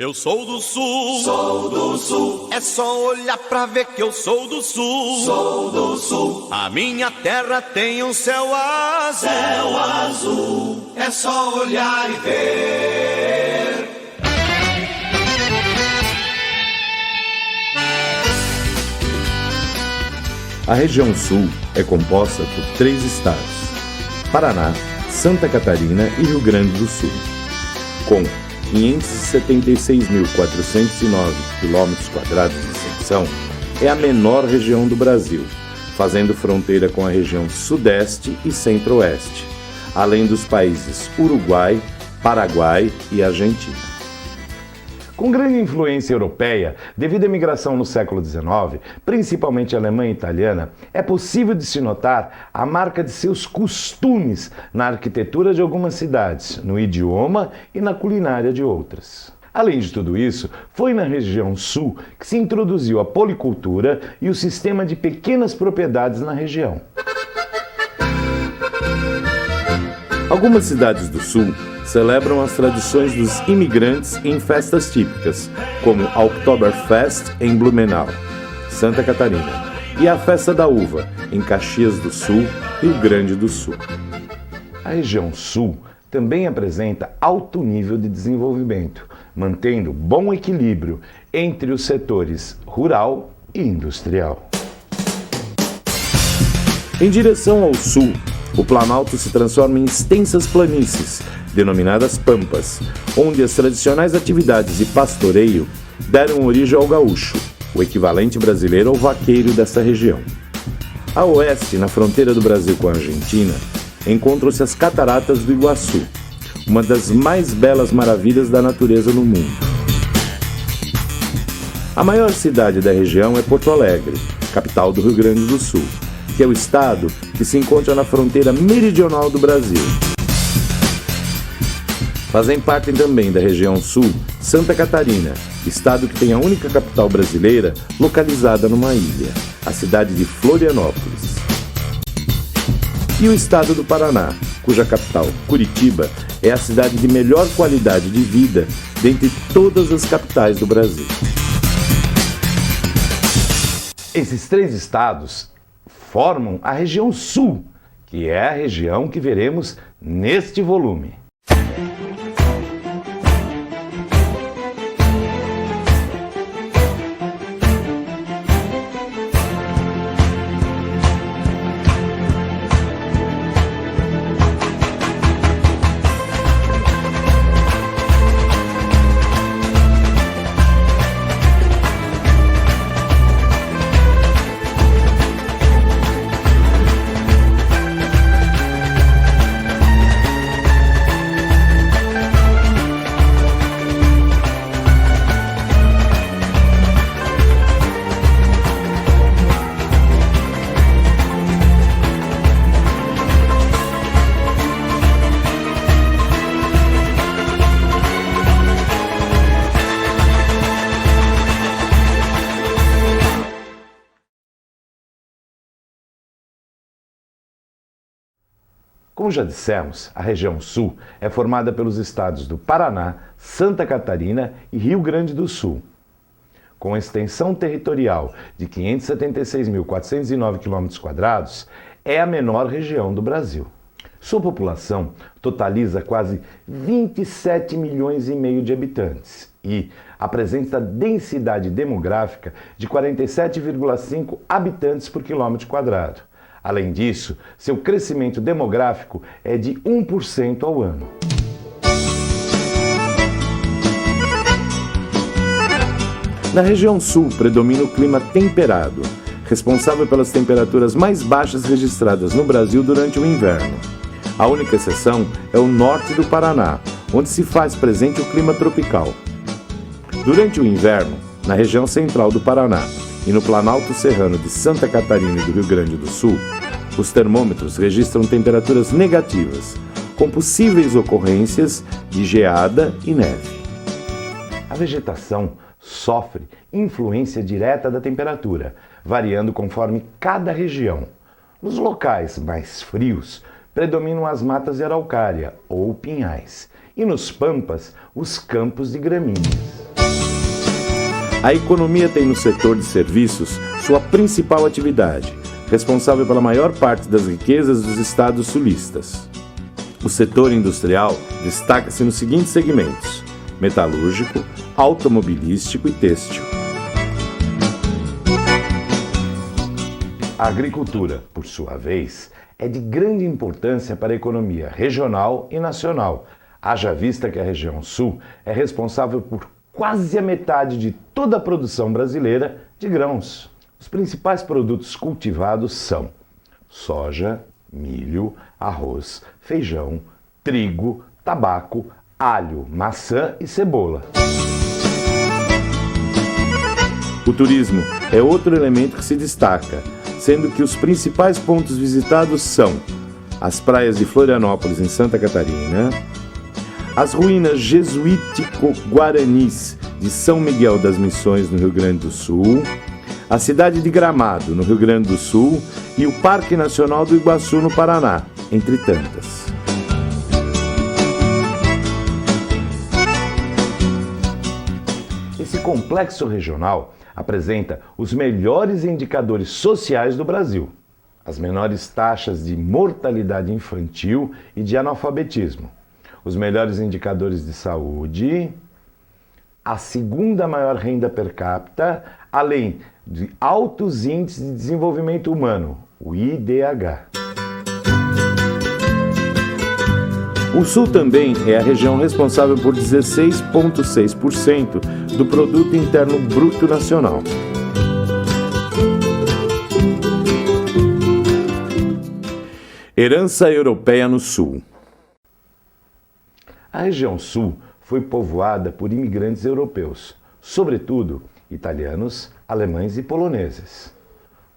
Eu sou do sul, é só olhar pra ver que eu sou do sul, a minha terra tem um céu azul, é só olhar e ver. A região sul é composta por 3 estados: Paraná, Santa Catarina e Rio Grande do Sul, com 576.409 km² de extensão. É a menor região do Brasil, fazendo fronteira com a região Sudeste e Centro-Oeste, além dos países Uruguai, Paraguai e Argentina. Com grande influência europeia, devido à migração no século XIX, principalmente alemã e italiana, é possível de se notar a marca de seus costumes na arquitetura de algumas cidades, no idioma e na culinária de outras. Além de tudo isso, foi na região sul que se introduziu a policultura e o sistema de pequenas propriedades na região. Algumas cidades do sul celebram as tradições dos imigrantes em festas típicas, como a Oktoberfest em Blumenau, Santa Catarina, e a Festa da Uva em Caxias do Sul, Rio Grande do Sul. A região sul também apresenta alto nível de desenvolvimento, mantendo bom equilíbrio entre os setores rural e industrial. Em direção ao sul, o Planalto se transforma em extensas planícies, denominadas pampas, onde as tradicionais atividades de pastoreio deram origem ao gaúcho, o equivalente brasileiro ao vaqueiro dessa região. A oeste, na fronteira do Brasil com a Argentina, encontram-se as Cataratas do Iguaçu, uma das mais belas maravilhas da natureza no mundo. A maior cidade da região é Porto Alegre, capital do Rio Grande do Sul, que é o estado que se encontra na fronteira meridional do Brasil. Fazem parte também da região sul Santa Catarina, estado que tem a única capital brasileira localizada numa ilha, a cidade de Florianópolis. E o estado do Paraná, cuja capital, Curitiba, é a cidade de melhor qualidade de vida dentre todas as capitais do Brasil. Esses 3 estados formam a região sul, que é a região que veremos neste volume. Como já dissemos, a região sul é formada pelos estados do Paraná, Santa Catarina e Rio Grande do Sul. Com extensão territorial de 576.409 km², é a menor região do Brasil. Sua população totaliza quase 27 milhões e meio de habitantes e apresenta densidade demográfica de 47,5 habitantes por quilômetro quadrado. Além disso, seu crescimento demográfico é de 1% ao ano. Na região sul predomina o clima temperado, responsável pelas temperaturas mais baixas registradas no Brasil durante o inverno. A única exceção é o norte do Paraná, onde se faz presente o clima tropical. Durante o inverno, na região central do Paraná e no Planalto Serrano de Santa Catarina e do Rio Grande do Sul, os termômetros registram temperaturas negativas, com possíveis ocorrências de geada e neve. A vegetação sofre influência direta da temperatura, variando conforme cada região. Nos locais mais frios, predominam as matas de araucária ou pinhais, e nos pampas, os campos de gramíneas. A economia tem no setor de serviços sua principal atividade, responsável pela maior parte das riquezas dos estados sulistas. O setor industrial destaca-se nos seguintes segmentos: metalúrgico, automobilístico e têxtil. A agricultura, por sua vez, é de grande importância para a economia regional e nacional, haja vista que a região sul é responsável por quase a metade de toda a produção brasileira de grãos. Os principais produtos cultivados são soja, milho, arroz, feijão, trigo, tabaco, alho, maçã e cebola. O turismo é outro elemento que se destaca, sendo que os principais pontos visitados são as praias de Florianópolis, em Santa Catarina, as ruínas jesuítico-guaranis de São Miguel das Missões, no Rio Grande do Sul, a cidade de Gramado, no Rio Grande do Sul, e o Parque Nacional do Iguaçu, no Paraná, entre tantas. Esse complexo regional apresenta os melhores indicadores sociais do Brasil, as menores taxas de mortalidade infantil e de analfabetismo, os melhores indicadores de saúde, a segunda maior renda per capita, além de altos índices de desenvolvimento humano, o IDH. O Sul também é a região responsável por 16,6% do Produto Interno Bruto Nacional. Herança europeia no Sul. A região Sul foi povoada por imigrantes europeus, sobretudo italianos, alemães e poloneses.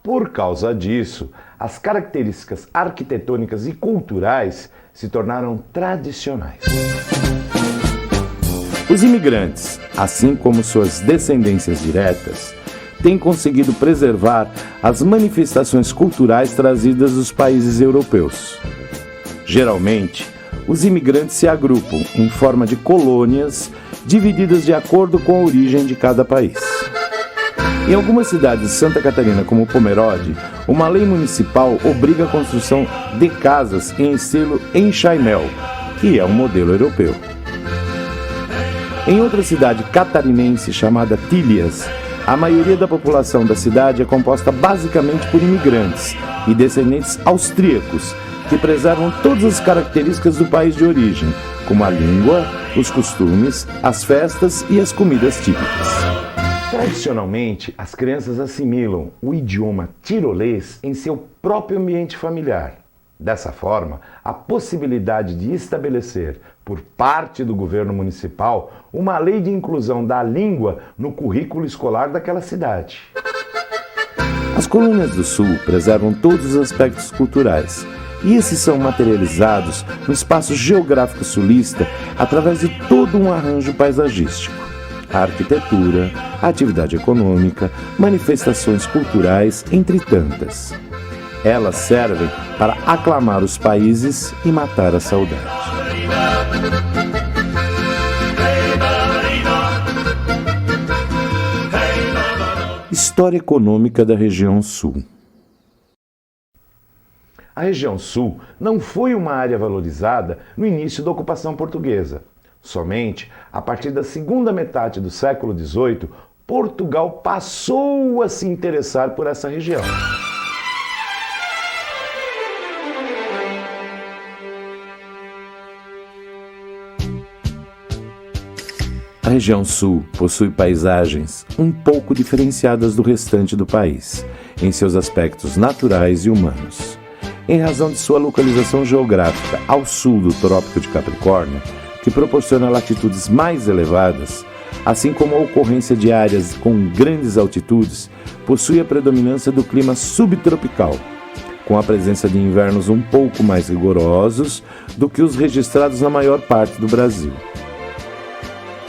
Por causa disso, as características arquitetônicas e culturais se tornaram tradicionais. Os imigrantes, assim como suas descendências diretas, têm conseguido preservar as manifestações culturais trazidas dos países europeus. Geralmente, os imigrantes se agrupam em forma de colônias, divididas de acordo com a origem de cada país. Em algumas cidades de Santa Catarina, como Pomerode, uma lei municipal obriga a construção de casas em estilo enxaimel, que é um modelo europeu. Em outra cidade catarinense chamada Tílias, a maioria da população da cidade é composta basicamente por imigrantes e descendentes austríacos, que preservam todas as características do país de origem, como a língua, os costumes, as festas e as comidas típicas. Tradicionalmente, as crianças assimilam o idioma tirolês em seu próprio ambiente familiar. Dessa forma, a possibilidade de estabelecer, por parte do governo municipal, uma lei de inclusão da língua no currículo escolar daquela cidade. As colônias do Sul preservam todos os aspectos culturais, e esses são materializados no espaço geográfico sulista através de todo um arranjo paisagístico. A arquitetura, a atividade econômica, manifestações culturais, entre tantas. Elas servem para aclamar os países e matar a saudade. História econômica da região Sul. A região Sul não foi uma área valorizada no início da ocupação portuguesa. Somente a partir da segunda metade do século XVIII, Portugal passou a se interessar por essa região. A região Sul possui paisagens um pouco diferenciadas do restante do país, em seus aspectos naturais e humanos. Em razão de sua localização geográfica ao sul do Trópico de Capricórnio, que proporciona latitudes mais elevadas, assim como a ocorrência de áreas com grandes altitudes, possui a predominância do clima subtropical, com a presença de invernos um pouco mais rigorosos do que os registrados na maior parte do Brasil.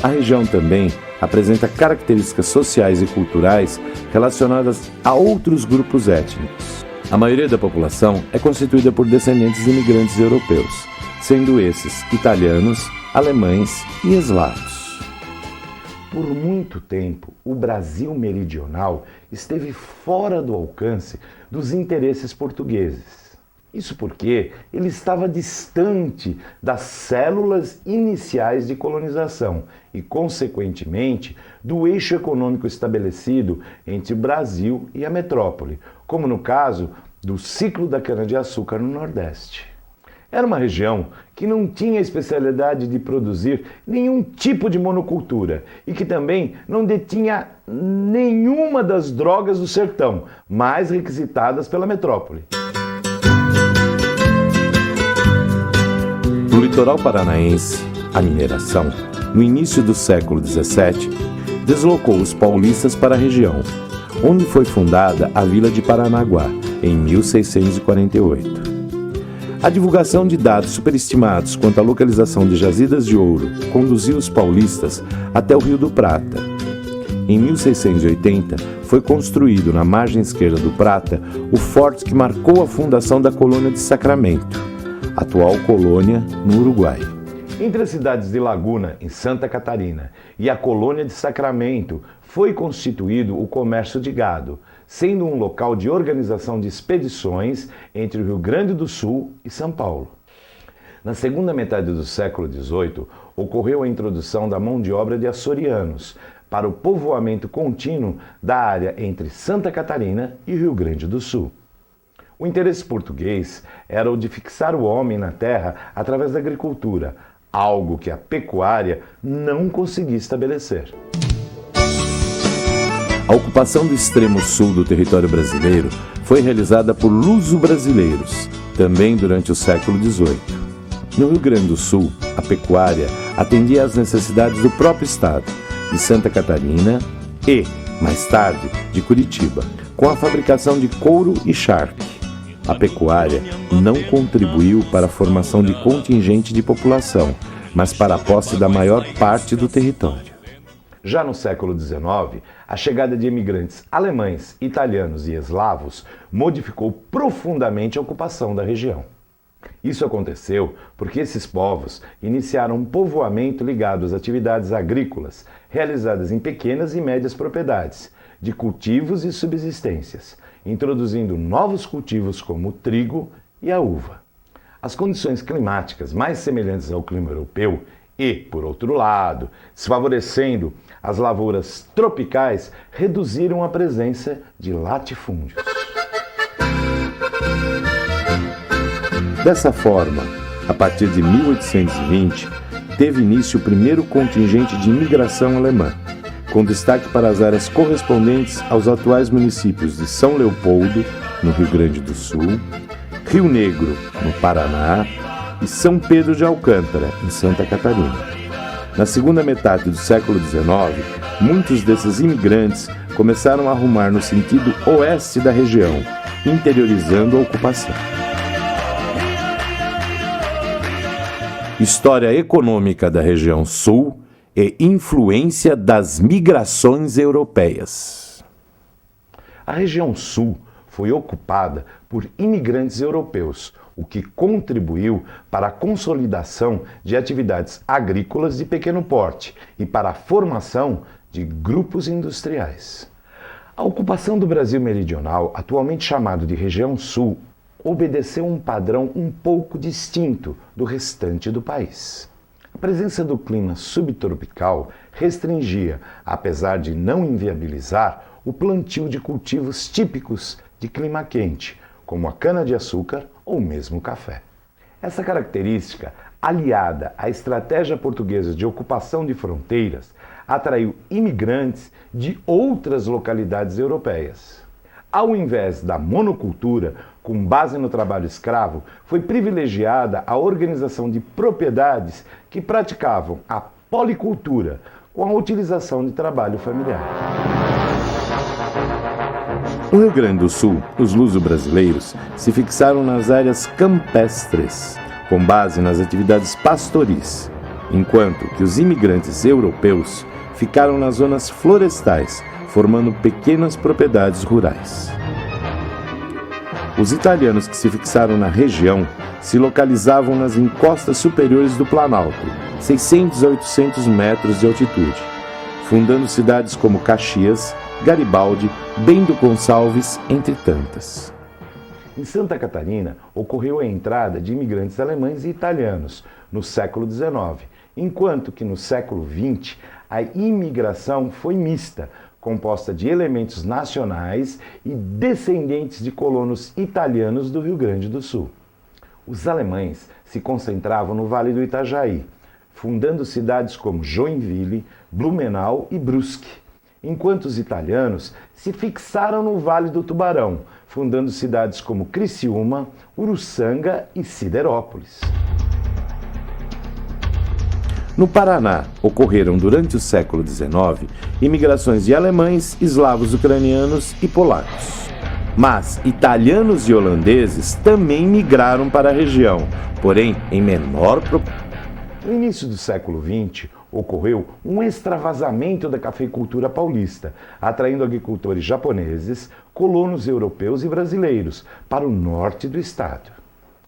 A região também apresenta características sociais e culturais relacionadas a outros grupos étnicos. A maioria da população é constituída por descendentes de imigrantes europeus, sendo esses italianos, alemães e eslavos. Por muito tempo, o Brasil meridional esteve fora do alcance dos interesses portugueses. Isso porque ele estava distante das células iniciais de colonização e, consequentemente, do eixo econômico estabelecido entre o Brasil e a metrópole, como no caso do ciclo da cana-de-açúcar no Nordeste. Era uma região que não tinha a especialidade de produzir nenhum tipo de monocultura e que também não detinha nenhuma das drogas do sertão, mais requisitadas pela metrópole. No litoral paranaense, a mineração, no início do século XVII, deslocou os paulistas para a região, onde foi fundada a vila de Paranaguá, em 1648. A divulgação de dados superestimados quanto à localização de jazidas de ouro conduziu os paulistas até o Rio do Prata. Em 1680, foi construído na margem esquerda do Prata o forte que marcou a fundação da colônia de Sacramento, atual colônia no Uruguai. Entre as cidades de Laguna, em Santa Catarina, e a colônia de Sacramento, foi constituído o comércio de gado, sendo um local de organização de expedições entre o Rio Grande do Sul e São Paulo. Na segunda metade do século XVIII, ocorreu a introdução da mão de obra de açorianos para o povoamento contínuo da área entre Santa Catarina e Rio Grande do Sul. O interesse português era o de fixar o homem na terra através da agricultura, algo que a pecuária não conseguia estabelecer. A ocupação do extremo sul do território brasileiro foi realizada por luso-brasileiros, também durante o século XVIII. No Rio Grande do Sul, a pecuária atendia às necessidades do próprio estado, de Santa Catarina e, mais tarde, de Curitiba, com a fabricação de couro e charque. A pecuária não contribuiu para a formação de contingente de população, mas para a posse da maior parte do território. Já no século XIX, a chegada de imigrantes alemães, italianos e eslavos modificou profundamente a ocupação da região. Isso aconteceu porque esses povos iniciaram um povoamento ligado às atividades agrícolas, realizadas em pequenas e médias propriedades, de cultivos e subsistências, introduzindo novos cultivos como o trigo e a uva. As condições climáticas mais semelhantes ao clima europeu e, por outro lado, desfavorecendo as lavouras tropicais, reduziram a presença de latifúndios. Dessa forma, a partir de 1820, teve início o primeiro contingente de imigração alemã, com destaque para as áreas correspondentes aos atuais municípios de São Leopoldo, no Rio Grande do Sul, Rio Negro, no Paraná, e São Pedro de Alcântara, em Santa Catarina. Na segunda metade do século XIX, muitos desses imigrantes começaram a rumar no sentido oeste da região, interiorizando a ocupação. História econômica da região sul e influência das migrações europeias. A região sul foi ocupada por imigrantes europeus, o que contribuiu para a consolidação de atividades agrícolas de pequeno porte e para a formação de grupos industriais. A ocupação do Brasil meridional, atualmente chamado de região sul, obedeceu um padrão um pouco distinto do restante do país. A presença do clima subtropical restringia, apesar de não inviabilizar, o plantio de cultivos típicos de clima quente, como a cana-de-açúcar ou mesmo o café. Essa característica, aliada à estratégia portuguesa de ocupação de fronteiras, atraiu imigrantes de outras localidades europeias. Ao invés da monocultura, com base no trabalho escravo, foi privilegiada a organização de propriedades que praticavam a policultura, com a utilização de trabalho familiar. No Rio Grande do Sul, os luso-brasileiros se fixaram nas áreas campestres, com base nas atividades pastoris, enquanto que os imigrantes europeus ficaram nas zonas florestais, formando pequenas propriedades rurais. Os italianos que se fixaram na região se localizavam nas encostas superiores do Planalto, 600 a 800 metros de altitude, fundando cidades como Caxias, Garibaldi, Bento Gonçalves, entre tantas. Em Santa Catarina, ocorreu a entrada de imigrantes alemães e italianos no século XIX, enquanto que no século XX a imigração foi mista, composta de elementos nacionais e descendentes de colonos italianos do Rio Grande do Sul. Os alemães se concentravam no Vale do Itajaí, fundando cidades como Joinville, Blumenau e Brusque, enquanto os italianos se fixaram no Vale do Tubarão, fundando cidades como Criciúma, Uruçanga e Siderópolis. No Paraná, ocorreram durante o século XIX imigrações de alemães, eslavos ucranianos e polacos. Mas italianos e holandeses também migraram para a região, porém em menor proporção. No início do século XX, ocorreu um extravasamento da cafeicultura paulista, atraindo agricultores japoneses, colonos europeus e brasileiros para o norte do estado.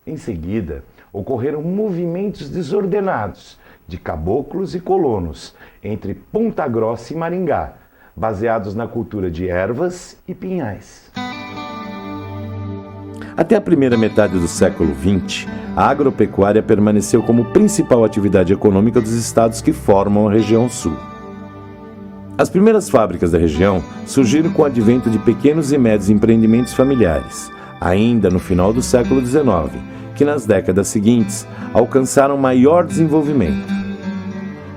Em seguida, ocorreram movimentos desordenados de caboclos e colonos entre Ponta Grossa e Maringá, baseados na cultura de ervas e pinhais. Até a primeira metade do século XX, a agropecuária permaneceu como principal atividade econômica dos estados que formam a região sul. As primeiras fábricas da região surgiram com o advento de pequenos e médios empreendimentos familiares, ainda no final do século XIX, que nas décadas seguintes alcançaram maior desenvolvimento.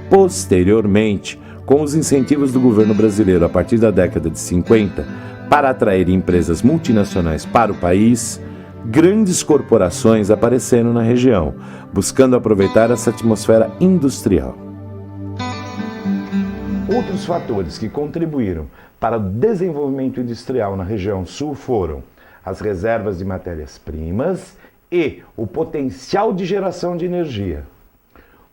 Posteriormente, com os incentivos do governo brasileiro a partir da década de 50, para atrair empresas multinacionais para o país, grandes corporações apareceram na região, buscando aproveitar essa atmosfera industrial. Outros fatores que contribuíram para o desenvolvimento industrial na região sul foram as reservas de matérias-primas e o potencial de geração de energia.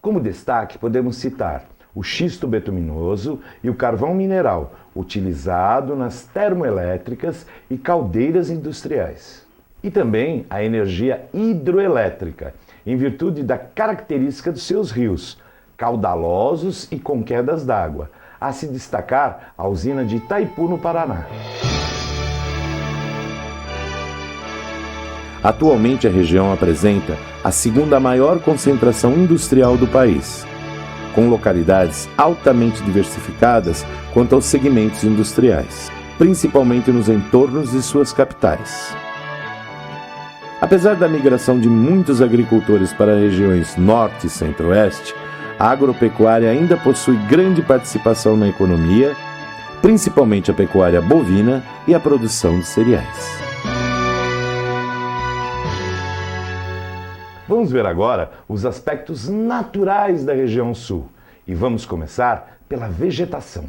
Como destaque, podemos citar o xisto betuminoso e o carvão mineral, utilizado nas termoelétricas e caldeiras industriais. E também a energia hidroelétrica, em virtude da característica dos seus rios, caudalosos e com quedas d'água, a se destacar a usina de Itaipu, no Paraná. Atualmente a região apresenta a segunda maior concentração industrial do país, com localidades altamente diversificadas quanto aos segmentos industriais, principalmente nos entornos de suas capitais. Apesar da migração de muitos agricultores para regiões norte e centro-oeste, a agropecuária ainda possui grande participação na economia, principalmente a pecuária bovina e a produção de cereais. Vamos ver agora os aspectos naturais da região sul e vamos começar pela vegetação.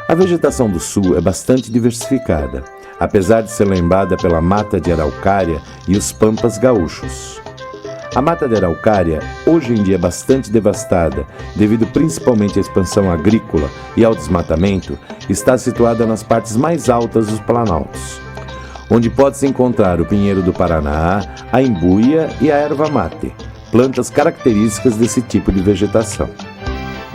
A vegetação do sul é bastante diversificada, apesar de ser lembrada pela mata de araucária e os pampas gaúchos. A mata de araucária hoje em dia é bastante devastada, devido principalmente à expansão agrícola e ao desmatamento, está situada nas partes mais altas dos planaltos, onde pode-se encontrar o pinheiro do Paraná, a embuia e a erva mate, plantas características desse tipo de vegetação.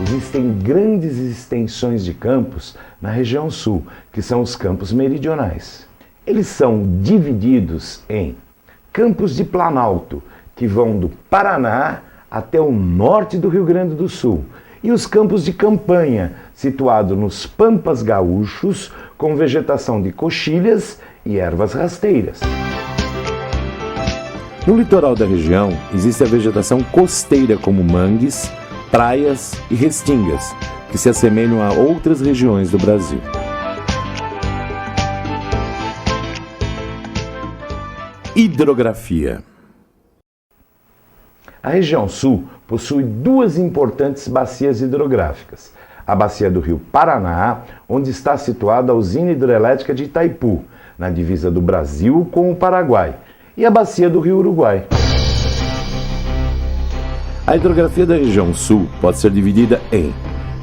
Existem grandes extensões de campos na região sul, que são os campos meridionais. Eles são divididos em campos de planalto, que vão do Paraná até o norte do Rio Grande do Sul, e os campos de campanha, situados nos pampas gaúchos, com vegetação de coxilhas e ervas rasteiras. No litoral da região, existe a vegetação costeira, como mangues, praias e restingas, que se assemelham a outras regiões do Brasil. Hidrografia. A região sul possui duas importantes bacias hidrográficas. A bacia do rio Paraná, onde está situada a usina hidrelétrica de Itaipu, na divisa do Brasil com o Paraguai, e a bacia do rio Uruguai. A hidrografia da região sul pode ser dividida em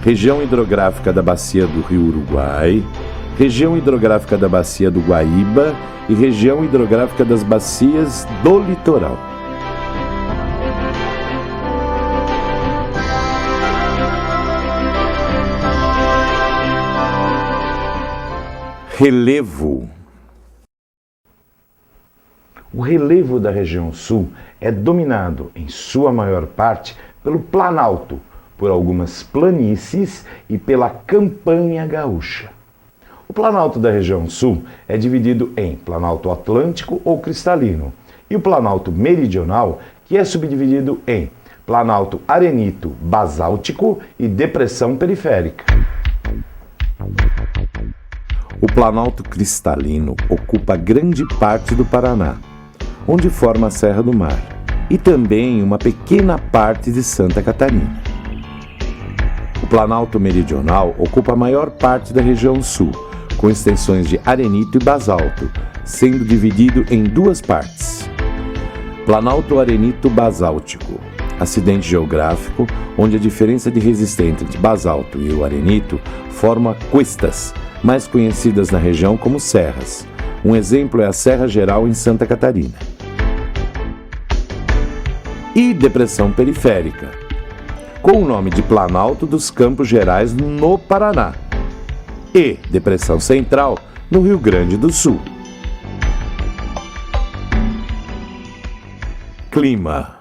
região hidrográfica da bacia do rio Uruguai, região hidrográfica da bacia do Guaíba e região hidrográfica das bacias do litoral. Relevo. O relevo da região sul é dominado, em sua maior parte, pelo Planalto, por algumas planícies e pela Campanha Gaúcha. O Planalto da região sul é dividido em Planalto Atlântico ou Cristalino e o Planalto Meridional, que é subdividido em Planalto Arenito Basáltico e Depressão Periférica. O Planalto Cristalino ocupa grande parte do Paraná, onde forma a Serra do Mar, e também uma pequena parte de Santa Catarina. O Planalto Meridional ocupa a maior parte da região sul, com extensões de arenito e basalto, sendo dividido em duas partes. Planalto Arenito Basáltico, acidente geográfico, onde a diferença de resistência entre basalto e o arenito forma cuestas, mais conhecidas na região como serras. Um exemplo é a Serra Geral em Santa Catarina. E Depressão Periférica, com o nome de Planalto dos Campos Gerais no Paraná, e Depressão Central no Rio Grande do Sul. Clima.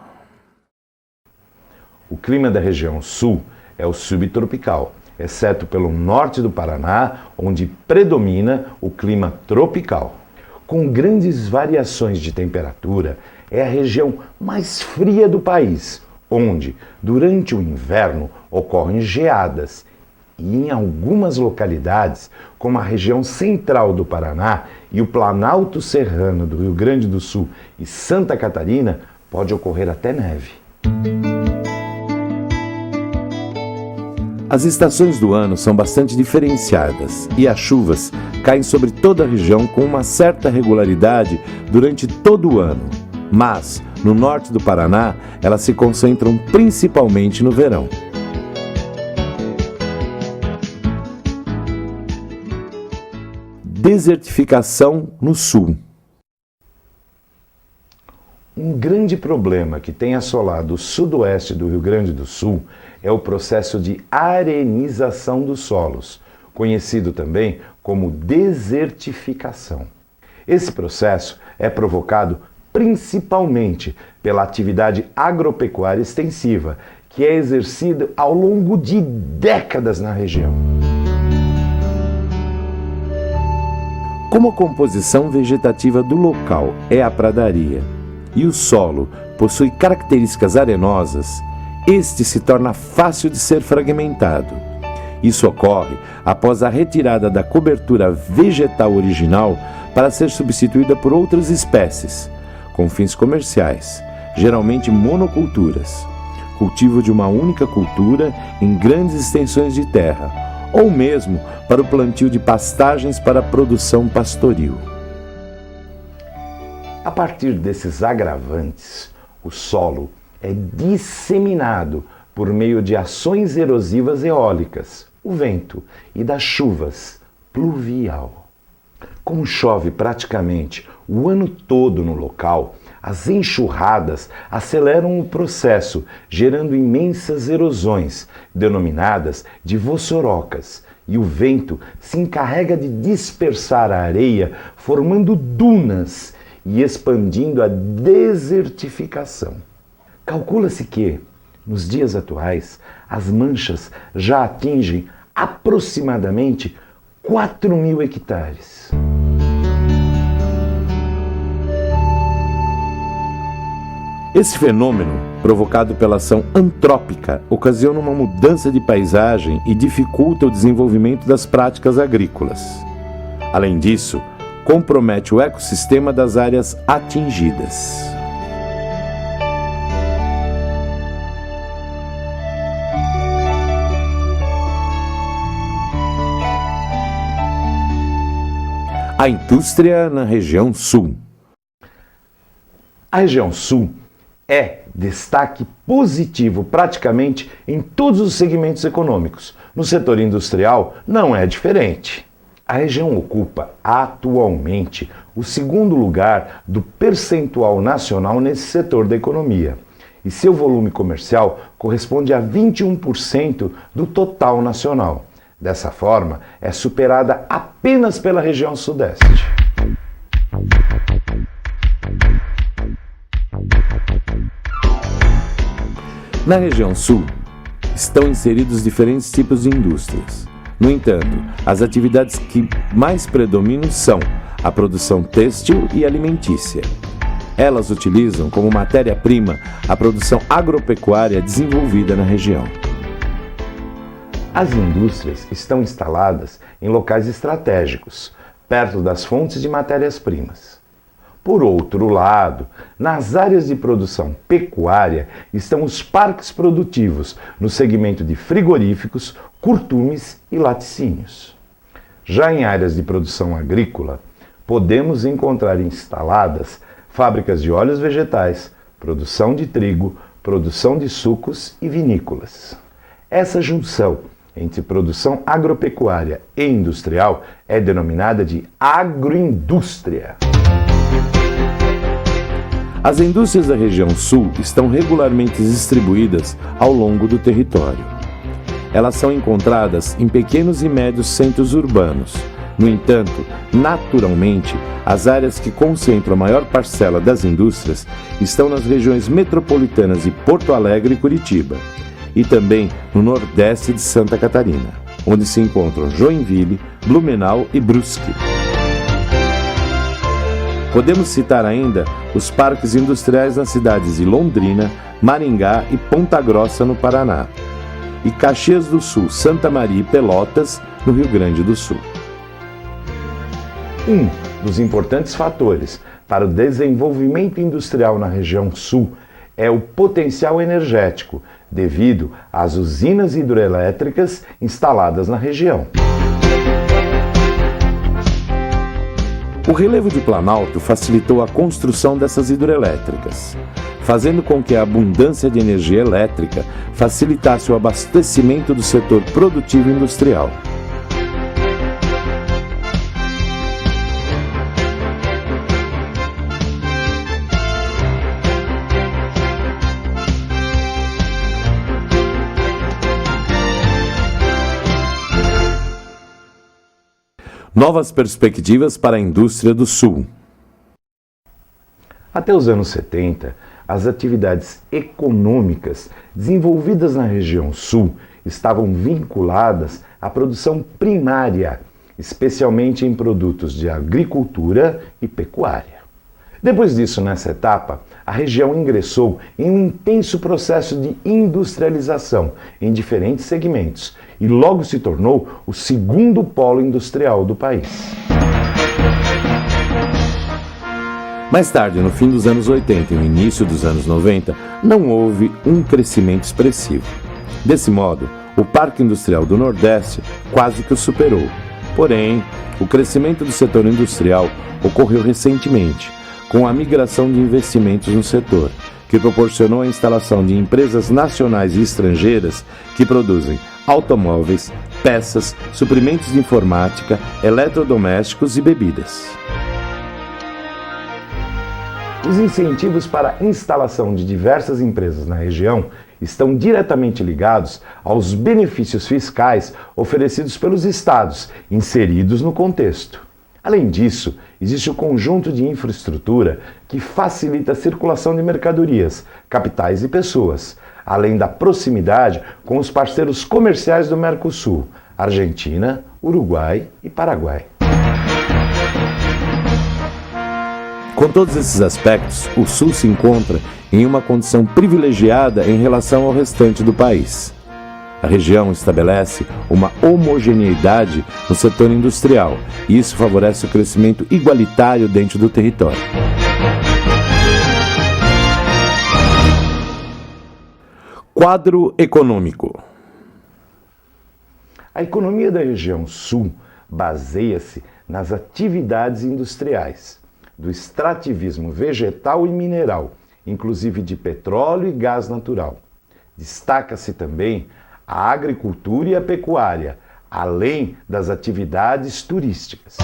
O clima da região sul é o subtropical, exceto pelo norte do Paraná, onde predomina o clima tropical. Com grandes variações de temperatura, é a região mais fria do país, onde, durante o inverno, ocorrem geadas e em algumas localidades, como a região central do Paraná e o Planalto Serrano do Rio Grande do Sul e Santa Catarina, pode ocorrer até neve. As estações do ano são bastante diferenciadas e as chuvas caem sobre toda a região com uma certa regularidade durante todo o ano. Mas, no norte do Paraná, elas se concentram principalmente no verão. Desertificação no sul. Um grande problema que tem assolado o sudoeste do Rio Grande do Sul é o processo de arenização dos solos, conhecido também como desertificação. Esse processo é provocado principalmente pela atividade agropecuária extensiva, que é exercida ao longo de décadas na região. Como a composição vegetativa do local é a pradaria e o solo possui características arenosas, este se torna fácil de ser fragmentado. Isso ocorre após a retirada da cobertura vegetal original para ser substituída por outras espécies, com fins comerciais, geralmente monoculturas, cultivo de uma única cultura em grandes extensões de terra, ou mesmo para o plantio de pastagens para a produção pastoril. A partir desses agravantes, o solo é disseminado por meio de ações erosivas eólicas, o vento, e das chuvas, pluvial. Como chove praticamente o ano todo no local, as enxurradas aceleram o processo, gerando imensas erosões, denominadas de vossorocas, e o vento se encarrega de dispersar a areia, formando dunas e expandindo a desertificação. Calcula-se que, nos dias atuais, as manchas já atingem aproximadamente 4.000 hectares. Esse fenômeno, provocado pela ação antrópica, ocasiona uma mudança de paisagem e dificulta o desenvolvimento das práticas agrícolas. Além disso, compromete o ecossistema das áreas atingidas. A indústria na região sul. A região sul é destaque positivo praticamente em todos os segmentos econômicos. No setor industrial não é diferente. A região ocupa atualmente o segundo lugar do percentual nacional nesse setor da economia, e seu volume comercial corresponde a 21% do total nacional, Dessa forma, é superada apenas pela região Sudeste. Na região Sul, estão inseridos diferentes tipos de indústrias. No entanto, as atividades que mais predominam são a produção têxtil e alimentícia. Elas utilizam como matéria-prima a produção agropecuária desenvolvida na região. As indústrias estão instaladas em locais estratégicos, perto das fontes de matérias-primas. Por outro lado, nas áreas de produção pecuária estão os parques produtivos no segmento de frigoríficos, curtumes e laticínios. Já em áreas de produção agrícola, podemos encontrar instaladas fábricas de óleos vegetais, produção de trigo, produção de sucos e vinícolas. Essa junção entre produção agropecuária e industrial é denominada de agroindústria. As indústrias da região Sul estão regularmente distribuídas ao longo do território. Elas são encontradas em pequenos e médios centros urbanos. No entanto, naturalmente, as áreas que concentram a maior parcela das indústrias estão nas regiões metropolitanas de Porto Alegre e Curitiba, e também no nordeste de Santa Catarina, onde se encontram Joinville, Blumenau e Brusque. Podemos citar ainda os parques industriais nas cidades de Londrina, Maringá e Ponta Grossa, no Paraná, e Caxias do Sul, Santa Maria e Pelotas, no Rio Grande do Sul. Um dos importantes fatores para o desenvolvimento industrial na região Sul é o potencial energético, devido às usinas hidrelétricas instaladas na região. O relevo de Planalto facilitou a construção dessas hidrelétricas, fazendo com que a abundância de energia elétrica facilitasse o abastecimento do setor produtivo industrial. Novas perspectivas para a indústria do Sul. Até os anos 70, as atividades econômicas desenvolvidas na região Sul estavam vinculadas à produção primária, especialmente em produtos de agricultura e pecuária. Depois disso, nessa etapa, a região ingressou em um intenso processo de industrialização em diferentes segmentos e logo se tornou o segundo polo industrial do país. Mais tarde, no fim dos anos 80 e no início dos anos 90, não houve um crescimento expressivo. Desse modo, o Parque Industrial do Nordeste quase que o superou. Porém, o crescimento do setor industrial ocorreu recentemente, com a migração de investimentos no setor, que proporcionou a instalação de empresas nacionais e estrangeiras que produzem automóveis, peças, suprimentos de informática, eletrodomésticos e bebidas. Os incentivos para a instalação de diversas empresas na região estão diretamente ligados aos benefícios fiscais oferecidos pelos estados inseridos no contexto. Além disso, existe um conjunto de infraestrutura que facilita a circulação de mercadorias, capitais e pessoas, além da proximidade com os parceiros comerciais do Mercosul, Argentina, Uruguai e Paraguai. Com todos esses aspectos, o Sul se encontra em uma condição privilegiada em relação ao restante do país. A região estabelece uma homogeneidade no setor industrial e isso favorece o crescimento igualitário dentro do território. Quadro econômico. A economia da região Sul baseia-se nas atividades industriais, do extrativismo vegetal e mineral, inclusive de petróleo e gás natural. Destaca-se também a agricultura e a pecuária, além das atividades turísticas.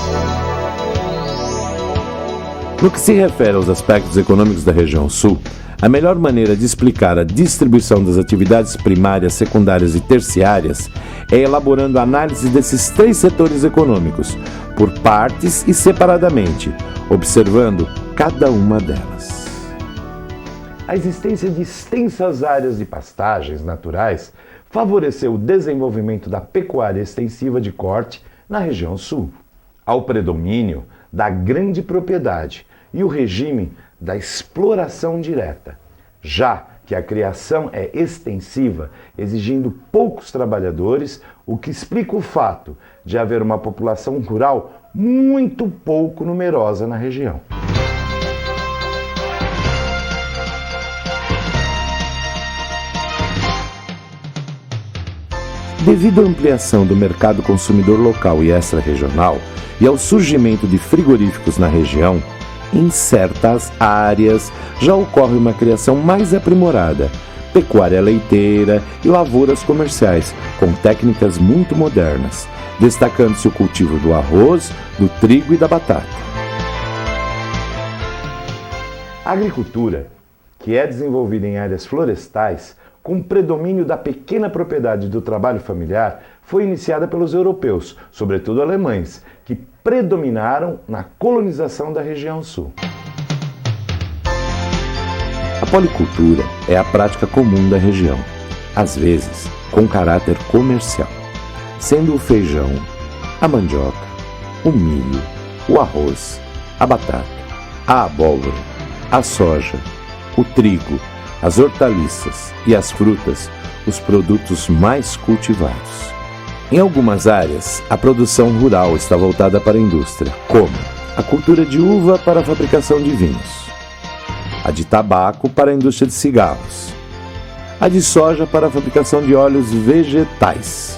No que se refere aos aspectos econômicos da região Sul, A melhor maneira de explicar a distribuição das atividades primárias, secundárias e terciárias é elaborando a análise desses três setores econômicos, por partes e separadamente, observando cada uma delas. A existência de extensas áreas de pastagens naturais favoreceu o desenvolvimento da pecuária extensiva de corte na região sul, ao predomínio da grande propriedade e o regime da exploração direta, já que a criação é extensiva, exigindo poucos trabalhadores, o que explica o fato de haver uma população rural muito pouco numerosa na região. Devido à ampliação do mercado consumidor local e extra-regional e ao surgimento de frigoríficos na região, em certas áreas já ocorre uma criação mais aprimorada, pecuária leiteira e lavouras comerciais, com técnicas muito modernas, destacando-se o cultivo do arroz, do trigo e da batata. A agricultura, que é desenvolvida em áreas florestais, com predomínio da pequena propriedade do trabalho familiar, foi iniciada pelos europeus, sobretudo alemães, que predominaram na colonização da região sul. A policultura é a prática comum da região, às vezes com caráter comercial, sendo o feijão, a mandioca, o milho, o arroz, a batata, a abóbora, a soja, o trigo, as hortaliças e as frutas os produtos mais cultivados. Em algumas áreas, a produção rural está voltada para a indústria, como a cultura de uva para a fabricação de vinhos, a de tabaco para a indústria de cigarros, a de soja para a fabricação de óleos vegetais,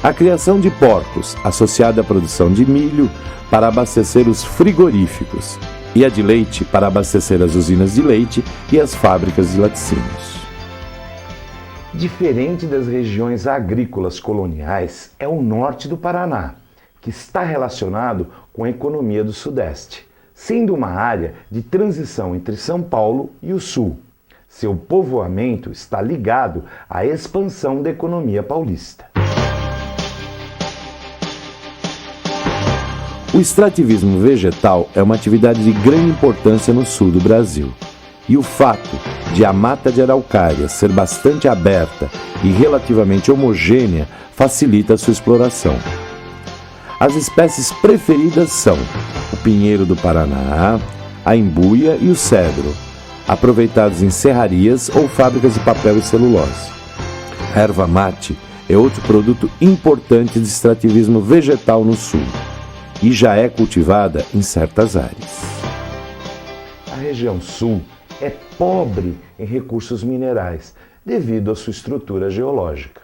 a criação de porcos associada à produção de milho para abastecer os frigoríficos e a de leite para abastecer as usinas de leite e as fábricas de laticínios. Diferente das regiões agrícolas coloniais, é o norte do Paraná, que está relacionado com a economia do Sudeste, sendo uma área de transição entre São Paulo e o Sul. Seu povoamento está ligado à expansão da economia paulista. O extrativismo vegetal é uma atividade de grande importância no sul do Brasil. E o fato de a mata de araucária ser bastante aberta e relativamente homogênea facilita a sua exploração. As espécies preferidas são o pinheiro do Paraná, a embuia e o cedro, aproveitados em serrarias ou fábricas de papel e celulose. A erva mate é outro produto importante de extrativismo vegetal no sul e já é cultivada em certas áreas. A região sul é pobre em recursos minerais devido à sua estrutura geológica.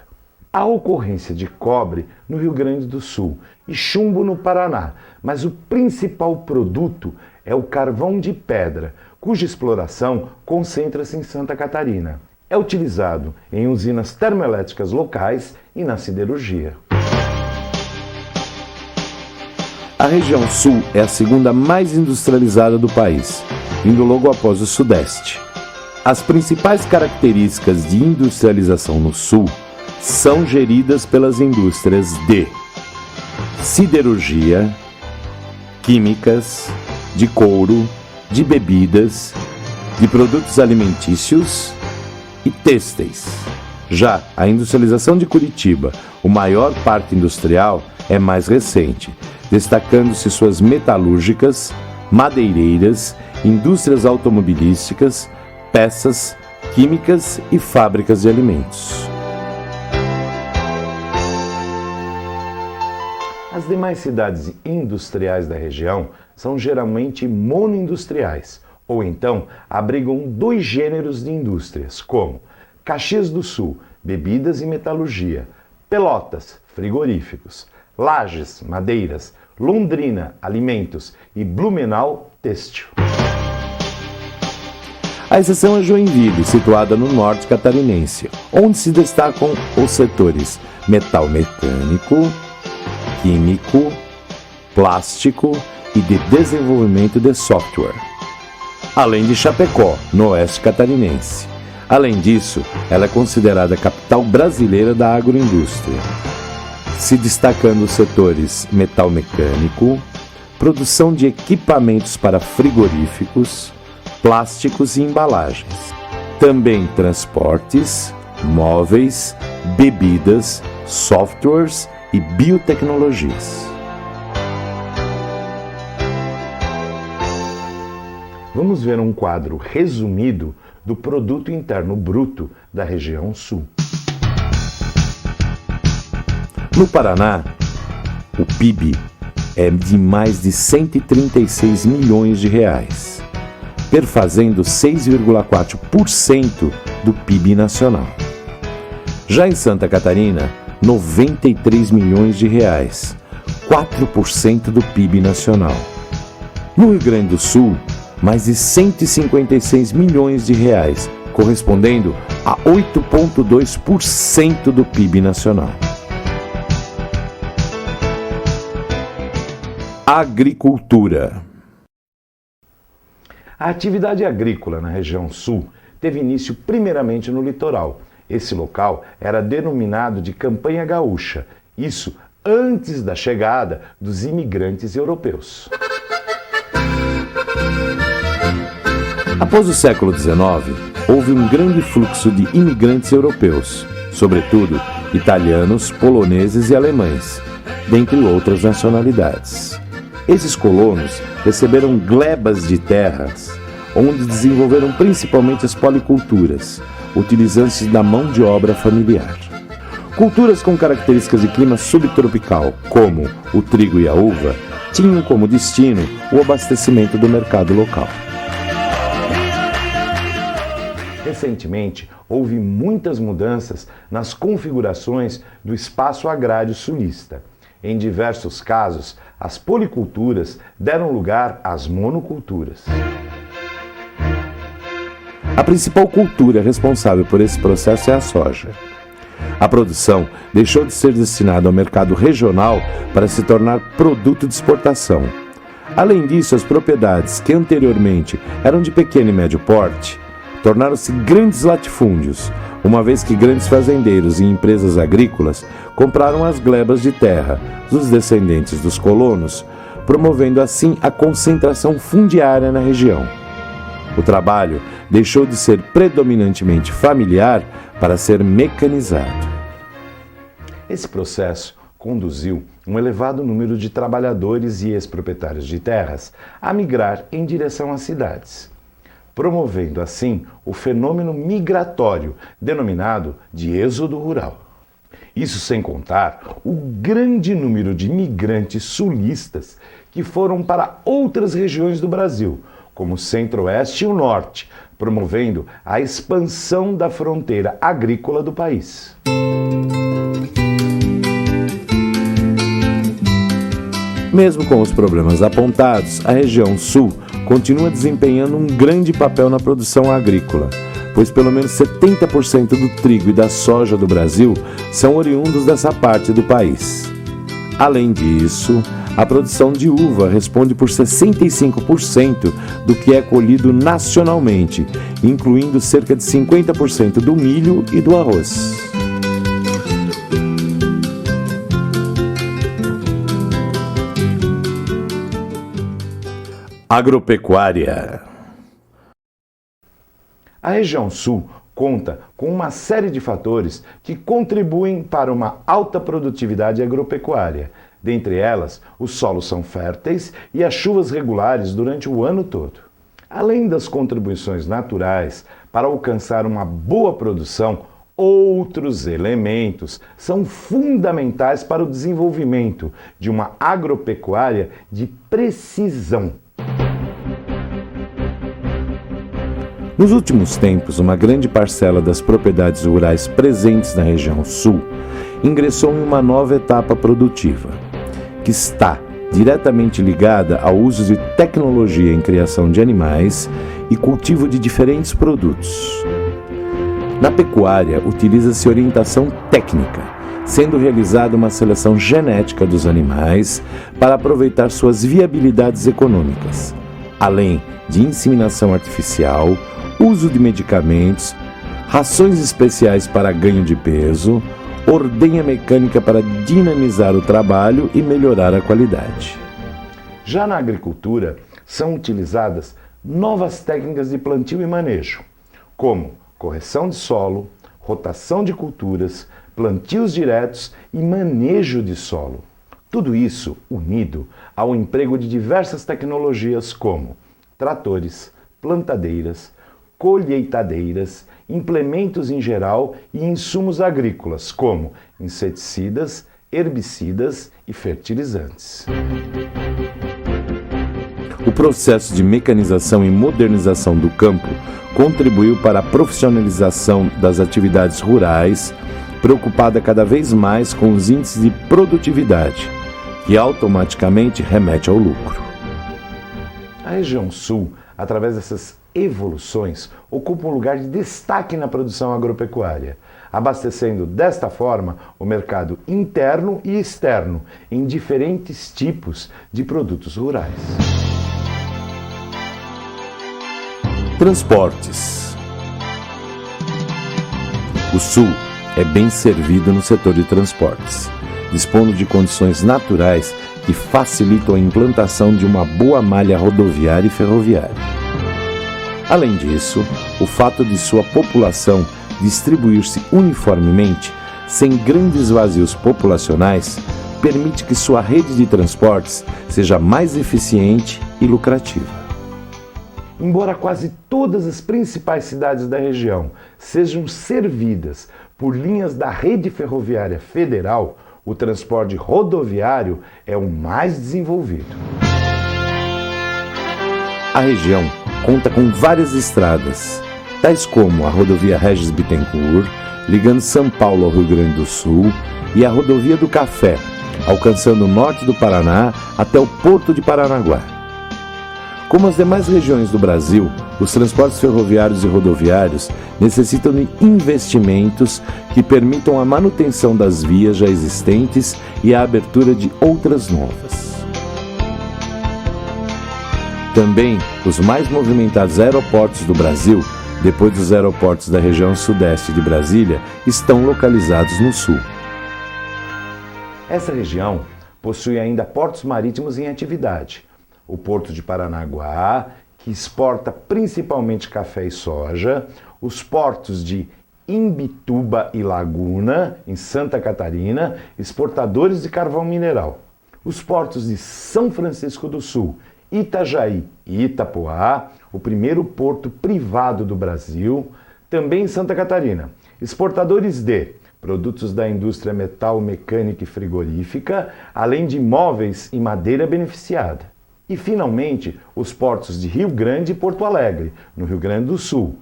Há ocorrência de cobre no Rio Grande do Sul e chumbo no Paraná, mas o principal produto é o carvão de pedra, cuja exploração concentra-se em Santa Catarina. É utilizado em usinas termoelétricas locais e na siderurgia. A região sul é a segunda mais industrializada do país, indo logo após o Sudeste. As principais características de industrialização no sul são geridas pelas indústrias de siderurgia, químicas, de couro, de bebidas, de produtos alimentícios e têxteis. Já a industrialização de Curitiba, o maior parque industrial, é mais recente, destacando-se suas metalúrgicas, madeireiras, indústrias automobilísticas, peças, químicas e fábricas de alimentos. As demais cidades industriais da região são geralmente monoindustriais, ou então abrigam dois gêneros de indústrias, como Caxias do Sul, bebidas e metalurgia, Pelotas, frigoríficos, Lages, madeiras, Londrina, alimentos e Blumenau, têxtil. A exceção é Joinville, situada no norte catarinense, onde se destacam os setores metal mecânico, químico, plástico e de desenvolvimento de software. além de Chapecó, no oeste catarinense. Além disso, ela é considerada a capital brasileira da agroindústria, se destacando os setores metal mecânico, produção de equipamentos para frigoríficos, plásticos e embalagens. Também transportes, móveis, bebidas, softwares e biotecnologias. Vamos ver um quadro resumido do Produto Interno Bruto da região sul. No Paraná, o PIB é de mais de 136 milhões de reais, perfazendo 6,4% do PIB nacional. Já em Santa Catarina, 93 milhões de reais, 4% do PIB nacional. No Rio Grande do Sul, mais de 156 milhões de reais, correspondendo a 8,2% do PIB nacional. Agricultura. A atividade agrícola na região sul teve início primeiramente no litoral. Esse local era denominado de Campanha Gaúcha, isso antes da chegada dos imigrantes europeus. Após o século XIX, houve um grande fluxo de imigrantes europeus, sobretudo italianos, poloneses e alemães, dentre outras nacionalidades. Esses colonos receberam glebas de terras, onde desenvolveram principalmente as policulturas, utilizando-se da mão de obra familiar. Culturas com características de clima subtropical, como o trigo e a uva, tinham como destino o abastecimento do mercado local. Recentemente, houve muitas mudanças nas configurações do espaço agrário sulista. Em diversos casos, as policulturas deram lugar às monoculturas. A principal cultura responsável por esse processo é a soja. A produção deixou de ser destinada ao mercado regional para se tornar produto de exportação. Além disso, as propriedades que anteriormente eram de pequeno e médio porte tornaram-se grandes latifúndios, uma vez que grandes fazendeiros e empresas agrícolas compraram as glebas de terra dos descendentes dos colonos, promovendo assim a concentração fundiária na região. O trabalho deixou de ser predominantemente familiar para ser mecanizado. Esse processo conduziu um elevado número de trabalhadores e ex-proprietários de terras a migrar em direção às cidades, promovendo assim o fenômeno migratório denominado de êxodo rural. Isso sem contar o grande número de migrantes sulistas que foram para outras regiões do Brasil, como o Centro-Oeste e o Norte, promovendo a expansão da fronteira agrícola do país. Mesmo com os problemas apontados, a região sul continua desempenhando um grande papel na produção agrícola, pois pelo menos 70% do trigo e da soja do Brasil são oriundos dessa parte do país. Além disso, a produção de uva responde por 65% do que é colhido nacionalmente, incluindo cerca de 50% do milho e do arroz. Agropecuária. A região sul conta com uma série de fatores que contribuem para uma alta produtividade agropecuária. Dentre elas, os solos são férteis e as chuvas regulares durante o ano todo. Além das contribuições naturais para alcançar uma boa produção, outros elementos são fundamentais para o desenvolvimento de uma agropecuária de precisão. Nos últimos tempos, uma grande parcela das propriedades rurais presentes na região sul ingressou em uma nova etapa produtiva, que está diretamente ligada ao uso de tecnologia em criação de animais e cultivo de diferentes produtos. Na pecuária, utiliza-se orientação técnica, sendo realizada uma seleção genética dos animais para aproveitar suas viabilidades econômicas. além de inseminação artificial, uso de medicamentos, rações especiais para ganho de peso, ordenha mecânica para dinamizar o trabalho e melhorar a qualidade. Já na agricultura, são utilizadas novas técnicas de plantio e manejo, como correção de solo, rotação de culturas, plantios diretos e manejo de solo. Tudo isso unido ao emprego de diversas tecnologias como tratores, plantadeiras, colheitadeiras, implementos em geral e insumos agrícolas como inseticidas, herbicidas e fertilizantes. O processo de mecanização e modernização do campo contribuiu para a profissionalização das atividades rurais, preocupada cada vez mais com os índices de produtividade, que automaticamente remete ao lucro. A região sul, através dessas evoluções, ocupa um lugar de destaque na produção agropecuária, abastecendo desta forma o mercado interno e externo em diferentes tipos de produtos rurais. Transportes. O Sul é bem servido no setor de transportes, dispondo de condições naturais que facilitam a implantação de uma boa malha rodoviária e ferroviária. Além disso, o fato de sua população distribuir-se uniformemente, sem grandes vazios populacionais, permite que sua rede de transportes seja mais eficiente e lucrativa. Embora quase todas as principais cidades da região sejam servidas por linhas da rede ferroviária federal, o transporte rodoviário é o mais desenvolvido. A região conta com várias estradas, tais como a rodovia Regis Bittencourt, ligando São Paulo ao Rio Grande do Sul, e a rodovia do Café, alcançando o norte do Paraná até o Porto de Paranaguá. Como as demais regiões do Brasil, os transportes ferroviários e rodoviários necessitam de investimentos que permitam a manutenção das vias já existentes e a abertura de outras novas. Também, os mais movimentados aeroportos do Brasil, depois dos aeroportos da região sudeste de Brasília, estão localizados no sul. Essa região possui ainda portos marítimos em atividade. O Porto de Paranaguá, que exporta principalmente café e soja, os portos de Imbituba e Laguna, em Santa Catarina, exportadores de carvão mineral. Os portos de São Francisco do Sul, Itajaí e Itapoá, o primeiro porto privado do Brasil, também em Santa Catarina, exportadores de produtos da indústria metal, mecânica e frigorífica, além de móveis e madeira beneficiada. E, finalmente, os portos de Rio Grande e Porto Alegre, no Rio Grande do Sul,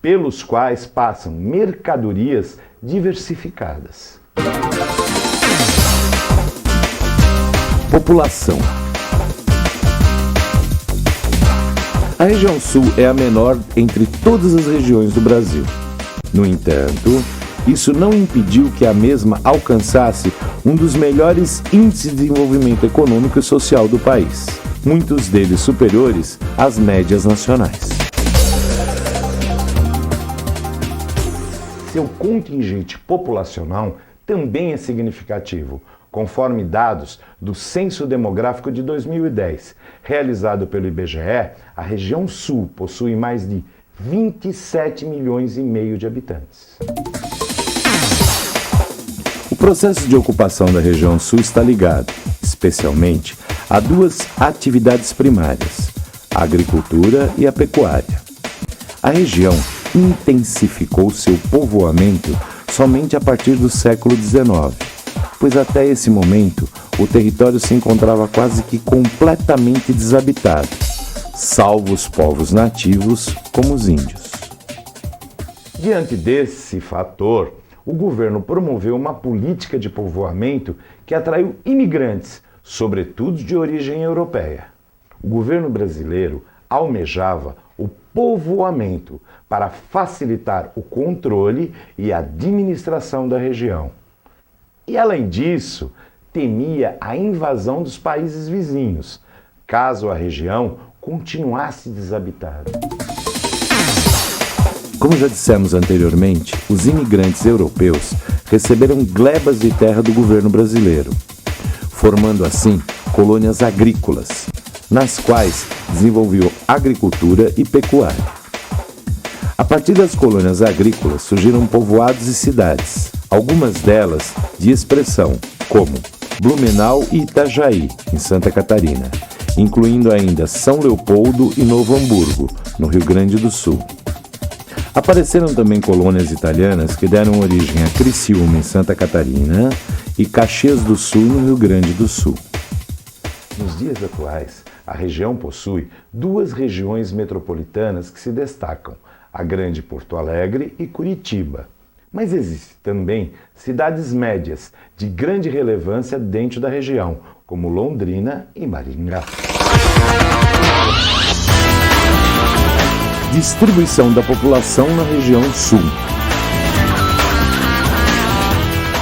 pelos quais passam mercadorias diversificadas. População. A região sul é a menor entre todas as regiões do Brasil. No entanto, isso não impediu que a mesma alcançasse um dos melhores índices de desenvolvimento econômico e social do país, muitos deles superiores às médias nacionais. Seu contingente populacional também é significativo, conforme dados do Censo Demográfico de 2010, realizado pelo IBGE. A região sul possui mais de 27 milhões e meio de habitantes. O processo de ocupação da região sul está ligado, especialmente, a duas atividades primárias, a agricultura e a pecuária. A região intensificou seu povoamento somente a partir do século XIX, pois até esse momento o território se encontrava quase que completamente desabitado, salvo os povos nativos como os índios. Diante desse fator, o governo promoveu uma política de povoamento que atraiu imigrantes, sobretudo de origem europeia. O governo brasileiro almejava o povoamento para facilitar o controle e a administração da região. E, além disso, temia a invasão dos países vizinhos, caso a região continuasse desabitado. Como já dissemos anteriormente, os imigrantes europeus receberam glebas de terra do governo brasileiro, formando assim colônias agrícolas, nas quais desenvolviam agricultura e pecuária. A partir das colônias agrícolas surgiram povoados e cidades, algumas delas de expressão, como Blumenau e Itajaí, em Santa Catarina, incluindo ainda São Leopoldo e Novo Hamburgo, no Rio Grande do Sul. Apareceram também colônias italianas que deram origem a Criciúma, em Santa Catarina, e Caxias do Sul, no Rio Grande do Sul. Nos dias atuais, a região possui duas regiões metropolitanas que se destacam, a Grande Porto Alegre e Curitiba. Mas existem também cidades médias de grande relevância dentro da região, como Londrina e Maringá. Distribuição da população na região sul.